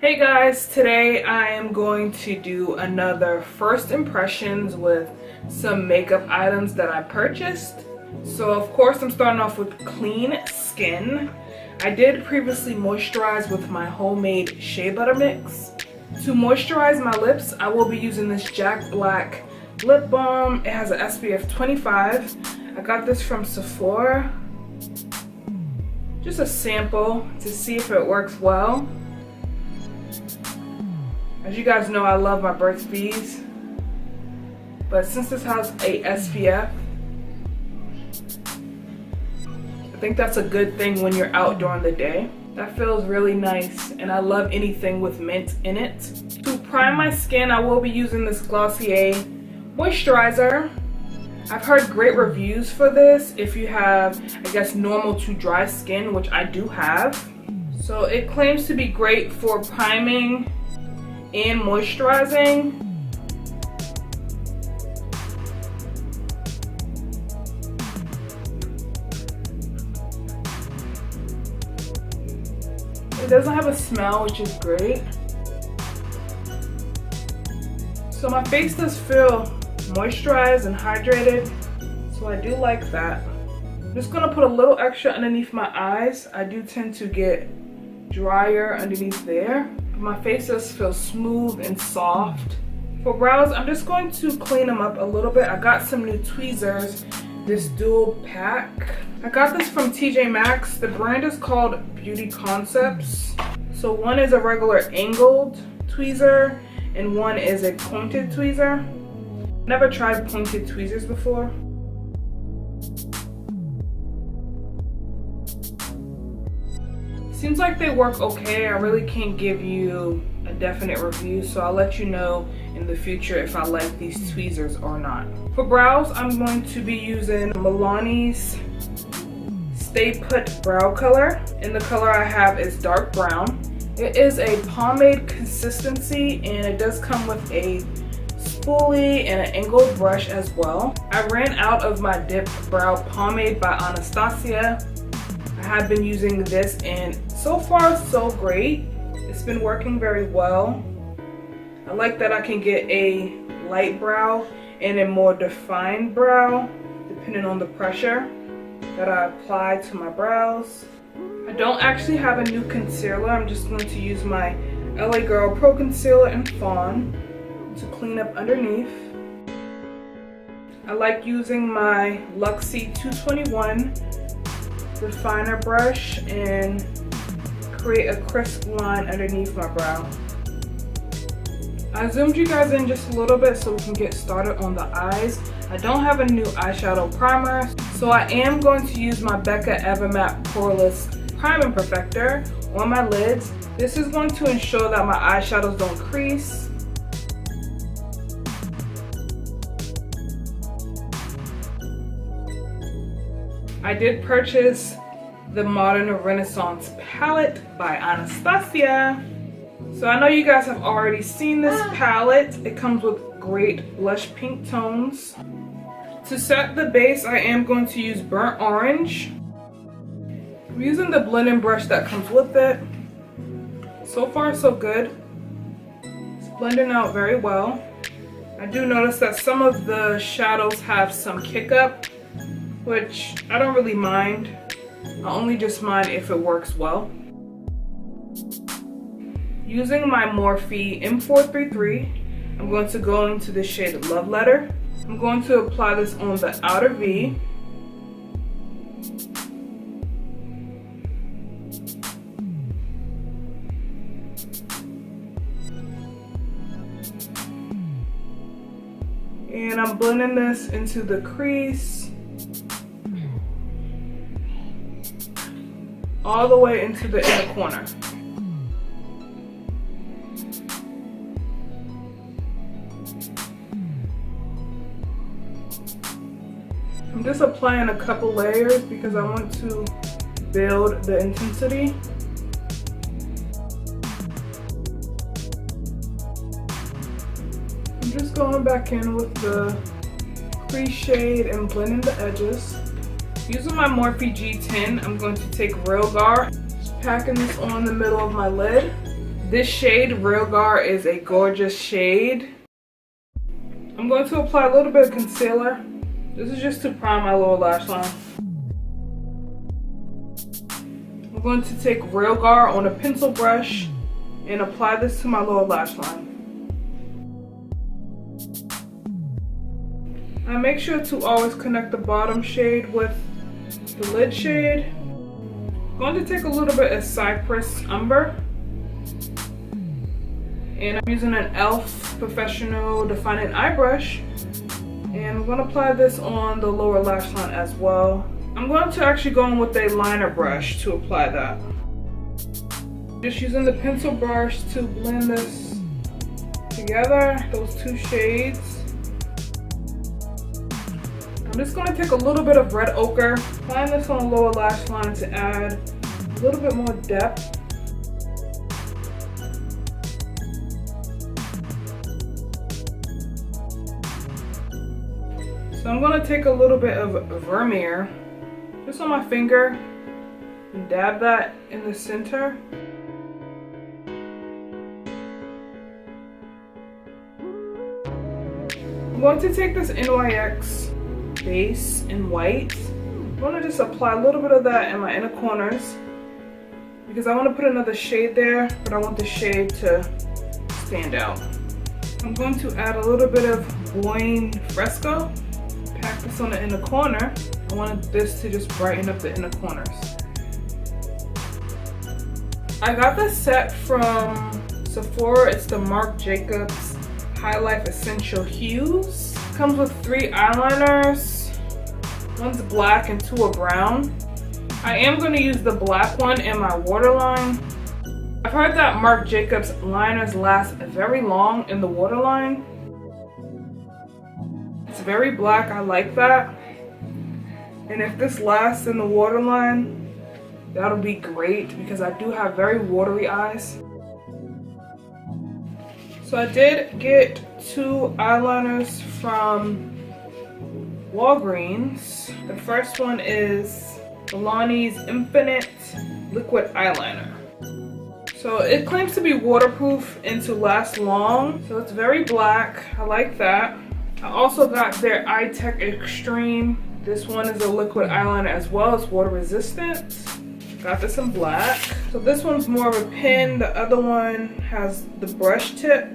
Hey guys, today I am going to do another first impressions with some makeup items that I purchased. So of course I'm starting off with clean skin. I did previously moisturize with my homemade shea butter mix. To moisturize my lips, I will be using this Jack Black lip balm. It has an SPF 25. I got this from Sephora. Just a sample to see if it works well. As you guys know, I love my Burt's Bees, but since this has a SPF, I think that's a good thing when you're out during the day. That feels really nice, and I love anything with mint in it. To prime my skin, I will be using this Glossier moisturizer. I've heard great reviews for this if you have, I guess, normal to dry skin, which I do have. So it claims to be great for priming and moisturizing. It doesn't have a smell, which is great. So my face does feel moisturized and hydrated, so I do like that. I'm just gonna put a little extra underneath my eyes. I do tend to get drier underneath there. My face does feel smooth and soft. For brows, I'm just going to clean them up a little bit. I got some new tweezers, this dual pack. I got this from TJ Maxx. The brand is called Beauty Concepts. So one is a regular angled tweezer and one is a pointed tweezer. Never tried pointed tweezers before. Seems like they work okay. I really can't give you a definite review, so I'll let you know in the future if I like these tweezers or not. For brows, I'm going to be using Milani's Stay Put brow color, and the color I have is dark brown. It is a pomade consistency, and it does come with a spoolie and an angled brush as well. I ran out of my Dip Brow Pomade by Anastasia. I have been using this and so far so great. It's been working very well. I like that I can get a light brow and a more defined brow depending on the pressure that I apply to my brows. I don't actually have a new concealer. I'm just going to use my LA Girl Pro Concealer in Fawn to clean up underneath. I like using my Luxi 221 refiner brush and create a crisp line underneath my brow. I zoomed you guys in just a little bit so we can get started on the eyes. I don't have a new eyeshadow primer, so I am going to use my Becca Evermatte Poreless Priming Perfector on my lids. This is going to ensure that my eyeshadows don't crease. I did purchase the Modern Renaissance palette by Anastasia. So I know you guys have already seen this palette. It comes with great blush pink tones. To set the base, I am going to use burnt orange. I'm using the blending brush that comes with it. So far so good. It's blending out very well. I do notice that some of the shadows have some kick up, which I don't really mind. I only just mind if it works well. Using my Morphe M433, I'm going to go into the shade Love Letter. I'm going to apply this on the outer V. And I'm blending this into the crease, all the way into the inner corner. I'm just applying a couple layers because I want to build the intensity. I'm just going back in with the crease shade and blending the edges. Using my Morphe G10, I'm going to take Real Guard, just packing this on the middle of my lid. This shade, Real Gar, is a gorgeous shade. I'm going to apply a little bit of concealer. This is just to prime my lower lash line. I'm going to take Real Gar on a pencil brush and apply this to my lower lash line. I make sure to always connect the bottom shade with the lid shade. I'm going to take a little bit of Cypress Umber. And I'm using an E.L.F. Professional Defining Eye Brush. And I'm going to apply this on the lower lash line as well. I'm going to actually go in with a liner brush to apply that. Just using the pencil brush to blend this together, those two shades. I'm just going to take a little bit of red ochre, applying this on the lower lash line to add a little bit more depth. So I'm going to take a little bit of Vermeer just on my finger and dab that in the center. I'm going to take this NYX base in white. I'm going to just apply a little bit of that in my inner corners because I want to put another shade there, but I want the shade to stand out. I'm going to add a little bit of Boing Fresco. Pack this on the inner corner. I wanted this to just brighten up the inner corners. I got this set from Sephora. It's the Marc Jacobs High Life Essential Hues. Comes with 3 eyeliners. One's black and 2 are brown. I am going to use the black one in my waterline. I've heard that Marc Jacobs liners last very long in the waterline. It's very black, I like that. And if this lasts in the waterline, that'll be great because I do have very watery eyes. So I did get 2 eyeliners from Walgreens. The first one is Milani's Infinite Liquid Eyeliner. So it claims to be waterproof and to last long. So it's very black, I like that. I also got their Eye Tech Extreme. This one is a liquid eyeliner as well. It's water resistant. Got this in black. So this one's more of a pen. The other one has the brush tip.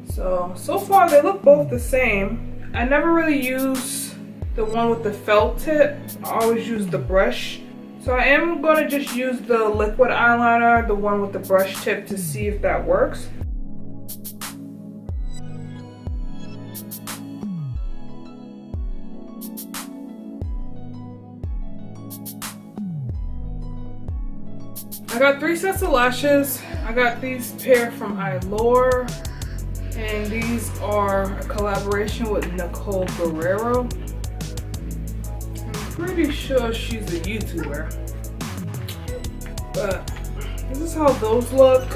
So far they look both the same. I never really use the one with the felt tip. I always use the brush. So I am going to just use the liquid eyeliner, the one with the brush tip, to see if that works. I got 3 sets of lashes. I got these pair from Eyeliner, and these are a collaboration with Nicole Guerrero. I'm pretty sure she's a YouTuber. But this is how those look.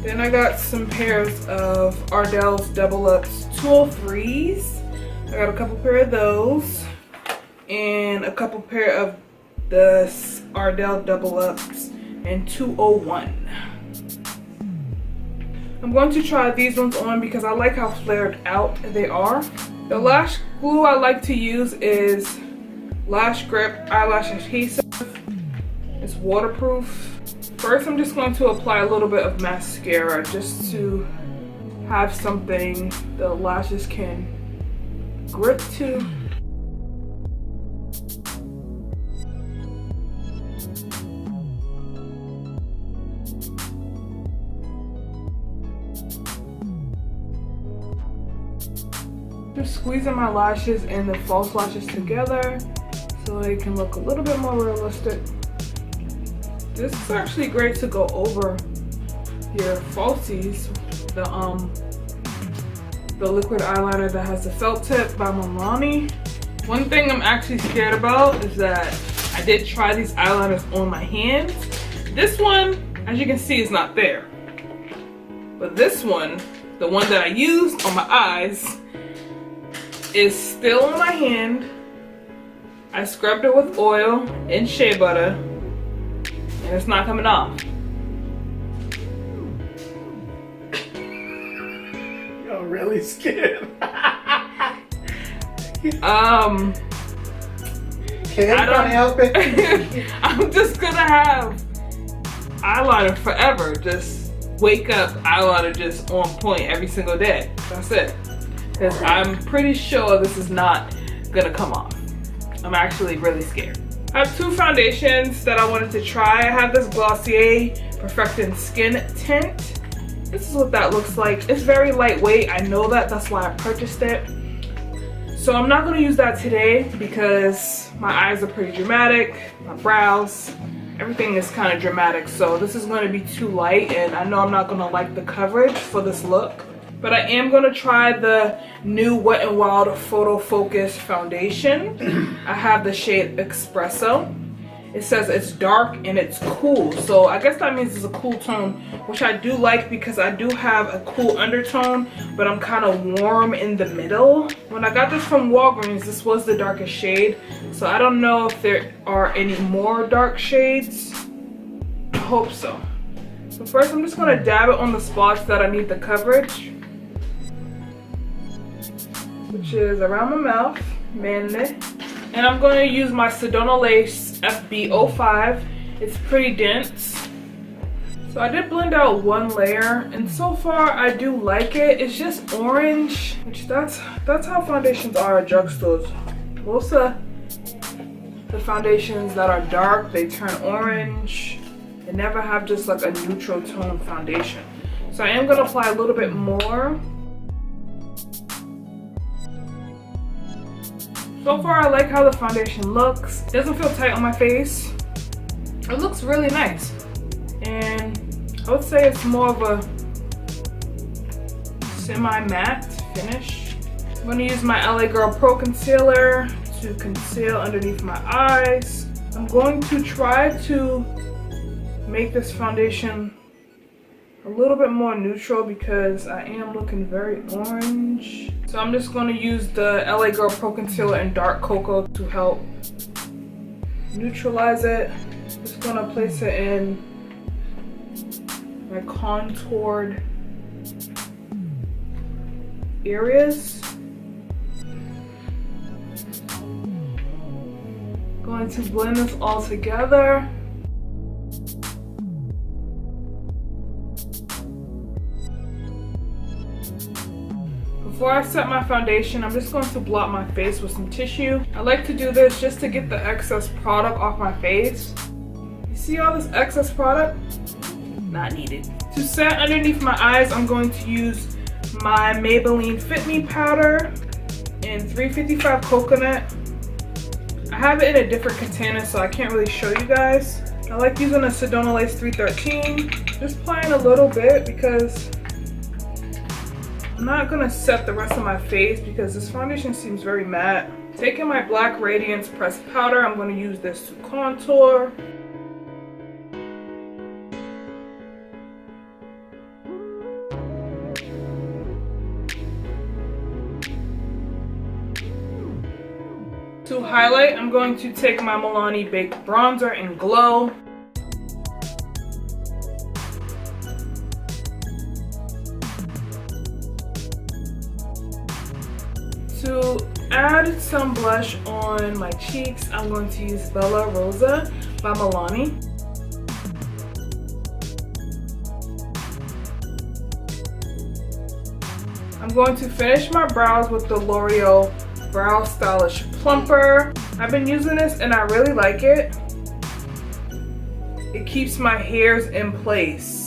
Then I got some pairs of Ardell's Double Ups 203s. I got a couple pair of those. And a couple pair of the Ardell Double Ups and 201. I'm going to try these ones on because I like how flared out they are. The lash glue I like to use is Lash Grip Eyelash Adhesive. It's waterproof. First I'm just going to apply a little bit of mascara just to have something the lashes can grip to. Just squeezing my lashes and the false lashes together so they can look a little bit more realistic. This is actually great to go over your falsies. The liquid eyeliner that has the felt tip by Milani. One thing I'm actually scared about is that I did try these eyeliners on my hands. This one, as you can see, is not there. But this one, the one that I used on my eyes, is still on my hand. I scrubbed it with oil and shea butter and it's not coming off. really scared. Can I help it? I'm just gonna have eyeliner forever. Just wake up, eyeliner just on point every single day. That's it. Because I'm pretty sure this is not gonna come off. I'm actually really scared. I have two foundations that I wanted to try. I have this Glossier Perfecting Skin Tint. This is what that looks like. It's very lightweight. I know that. That's why I purchased it. So I'm not going to use that today because my eyes are pretty dramatic. My brows, everything is kind of dramatic. So this is going to be too light, and I know I'm not going to like the coverage for this look. But I am going to try the new Wet n Wild Photo Focus Foundation. I have the shade Espresso. It says it's dark and it's cool. So I guess that means it's a cool tone, which I do like because I do have a cool undertone, but I'm kind of warm in the middle. When I got this from Walgreens, this was the darkest shade. So I don't know if there are any more dark shades. I hope so. So first I'm just going to dab it on the spots that I need the coverage, which is around my mouth, mainly. And I'm going to use my Sedona Lace FB05. It's pretty dense. So I did blend out one layer, and so far I do like it. It's just orange, which that's how foundations are at drugstores. Most of the foundations that are dark, they turn orange. They never have just like a neutral tone foundation. So I am going to apply a little bit more. So far, I like how the foundation looks. It doesn't feel tight on my face. It looks really nice. And I would say it's more of a semi-matte finish. I'm going to use my LA Girl Pro Concealer to conceal underneath my eyes. I'm going to try to make this foundation a little bit more neutral because I am looking very orange. So I'm just going to use the LA Girl Pro Concealer in Dark Cocoa to help neutralize it. Just going to place it in my contoured areas. Going to blend this all together. Before I set my foundation, I'm just going to blot my face with some tissue. I like to do this just to get the excess product off my face. You see all this excess product? Not needed. To set underneath my eyes, I'm going to use my Maybelline Fit Me powder in 355 Coconut. I have it in a different container, so I can't really show you guys. I like using a Sedona Lace 313. Just applying a little bit because I'm not gonna set the rest of my face because this foundation seems very matte. Taking my Black Radiance pressed powder, I'm gonna use this to contour. To highlight, I'm going to take my Milani Baked Bronzer in Glow. To add some blush on my cheeks, I'm going to use Bella Rosa by Milani. I'm going to finish my brows with the L'Oreal Brow Stylish Plumper. I've been using this and I really like it. It keeps my hairs in place.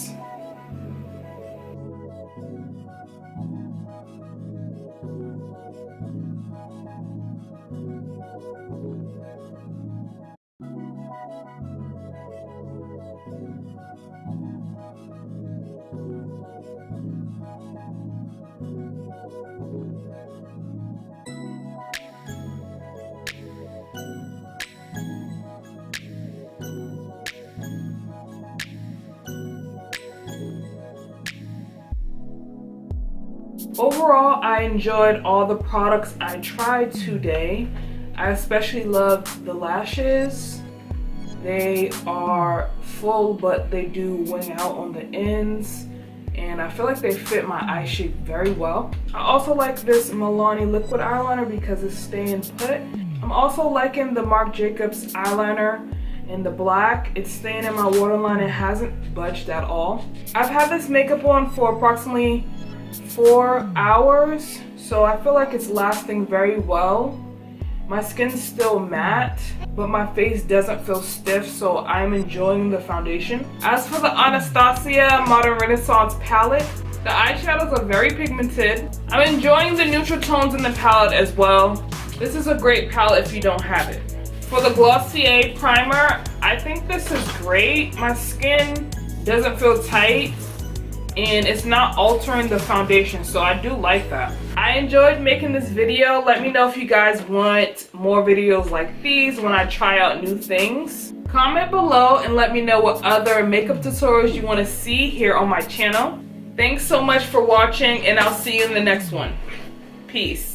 Overall, I enjoyed all the products I tried today. I especially loved the lashes. They are full, but they do wing out on the ends. and I feel like they fit my eye shape very well. I also like this Milani liquid eyeliner because it's staying put. I'm also liking the Marc Jacobs eyeliner in the black. It's staying in my waterline. It hasn't budged at all. I've had this makeup on for approximately 4 hours, so I feel like it's lasting very well. My skin's still matte, but my face doesn't feel stiff, so I'm enjoying the foundation. As for the Anastasia Modern Renaissance palette, the eyeshadows are very pigmented. I'm enjoying the neutral tones in the palette as well. This is a great palette if you don't have it. For the Glossier primer, I think this is great. My skin doesn't feel tight and it's not altering the foundation, so I do like that. I enjoyed making this video. Let me know if you guys want more videos like these when I try out new things. Comment below and let me know what other makeup tutorials you want to see here on my channel. Thanks so much for watching, and I'll see you in the next one. Peace.